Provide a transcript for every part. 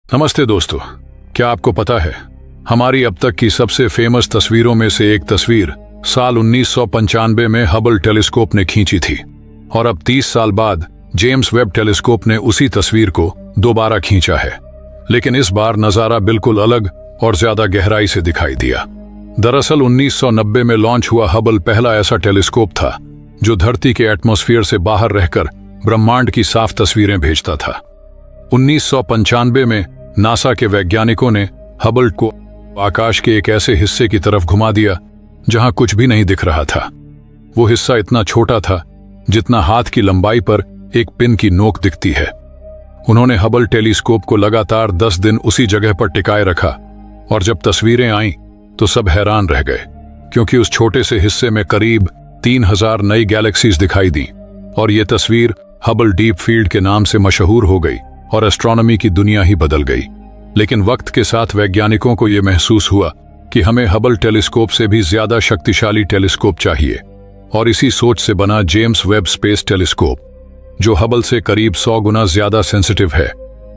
नमस्ते दोस्तों, क्या आपको पता है हमारी अब तक की सबसे फेमस तस्वीरों में से एक तस्वीर साल 1995 में हबल टेलीस्कोप ने खींची थी और अब 30 साल बाद जेम्स वेब टेलीस्कोप ने उसी तस्वीर को दोबारा खींचा है। लेकिन इस बार नजारा बिल्कुल अलग और ज्यादा गहराई से दिखाई दिया। दरअसल 1990 में लॉन्च हुआ हबल पहला ऐसा टेलीस्कोप था जो धरती के एटमॉस्फेयर से बाहर रहकर ब्रह्मांड की साफ तस्वीरें भेजता था। 1995 में नासा के वैज्ञानिकों ने हबल को आकाश के एक ऐसे हिस्से की तरफ घुमा दिया जहां कुछ भी नहीं दिख रहा था। वो हिस्सा इतना छोटा था जितना हाथ की लंबाई पर एक पिन की नोक दिखती है। उन्होंने हबल टेलीस्कोप को लगातार 10 दिन उसी जगह पर टिकाए रखा और जब तस्वीरें आईं तो सब हैरान रह गए, क्योंकि उस छोटे से हिस्से में करीब 3000 नई गैलेक्सीज दिखाई दी और ये तस्वीर हबल डीप फील्ड के नाम से मशहूर हो गई और एस्ट्रोनॉमी की दुनिया ही बदल गई। लेकिन वक्त के साथ वैज्ञानिकों को यह महसूस हुआ कि हमें हबल टेलीस्कोप से भी ज्यादा शक्तिशाली टेलीस्कोप चाहिए और इसी सोच से बना जेम्स वेब स्पेस टेलीस्कोप, जो हबल से करीब 100 गुना ज्यादा सेंसिटिव है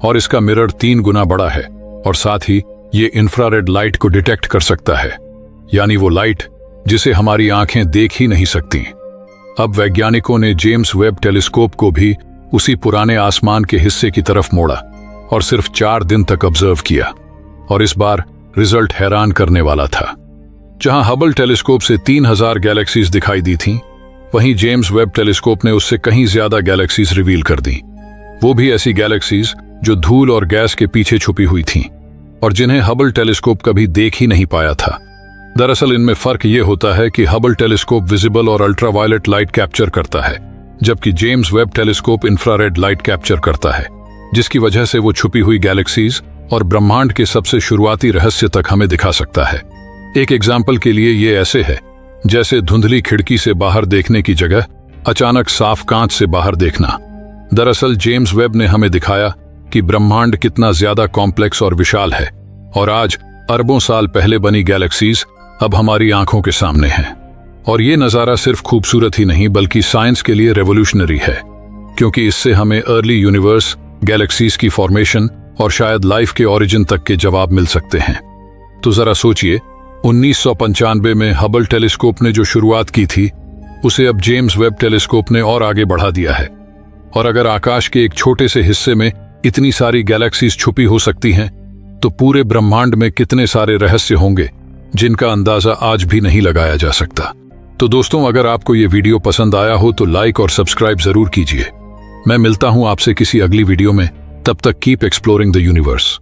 और इसका मिरर 3 गुना बड़ा है और साथ ही ये इंफ्रारेड लाइट को डिटेक्ट कर सकता है, यानी वो लाइट जिसे हमारी आंखें देख ही नहीं सकती। अब वैज्ञानिकों ने जेम्स वेब टेलीस्कोप को भी उसी पुराने आसमान के हिस्से की तरफ मोड़ा और सिर्फ 4 दिन तक ऑब्जर्व किया और इस बार रिजल्ट हैरान करने वाला था। जहां हबल टेलीस्कोप से 3000 गैलेक्सीज दिखाई दी थीं, वहीं जेम्स वेब टेलीस्कोप ने उससे कहीं ज्यादा गैलेक्सीज रिवील कर दी। वो भी ऐसी गैलेक्सीज जो धूल और गैस के पीछे छुपी हुई थीं और जिन्हें हबल टेलीस्कोप कभी देख ही नहीं पाया था। दरअसल इनमें फर्क ये होता है कि हबल टेलीस्कोप विजिबल और अल्ट्रावायलेट लाइट कैप्चर करता है, जबकि James Webb telescope infrared light capture करता है, जिसकी वजह से वो छुपी हुई गैलेक्सीज और ब्रह्मांड के सबसे शुरुआती रहस्य तक हमें दिखा सकता है। एक एग्जाम्पल के लिए ये ऐसे है जैसे धुंधली खिड़की से बाहर देखने की जगह अचानक साफ कांच से बाहर देखना। दरअसल जेम्स वेब ने हमें दिखाया कि ब्रह्मांड कितना ज्यादा कॉम्प्लेक्स और विशाल है और आज अरबों साल पहले बनी गैलेक्सीज अब हमारी आंखों के सामने हैं। और ये नजारा सिर्फ खूबसूरत ही नहीं बल्कि साइंस के लिए रेवोल्यूशनरी है, क्योंकि इससे हमें अर्ली यूनिवर्स, गैलेक्सीज की फॉर्मेशन और शायद लाइफ के ओरिजिन तक के जवाब मिल सकते हैं। तो जरा सोचिए, 1995 में हबल टेलीस्कोप ने जो शुरुआत की थी उसे अब जेम्स वेब टेलीस्कोप ने और आगे बढ़ा दिया है। और अगर आकाश के एक छोटे से हिस्से में इतनी सारी गैलेक्सीज छुपी हो सकती हैं, तो पूरे ब्रह्मांड में कितने सारे रहस्य होंगे जिनका अंदाजा आज भी नहीं लगाया जा सकता। तो दोस्तों, अगर आपको ये वीडियो पसंद आया हो तो लाइक और सब्सक्राइब जरूर कीजिए। मैं मिलता हूं आपसे किसी अगली वीडियो में। तब तक कीप एक्सप्लोरिंग द यूनिवर्स।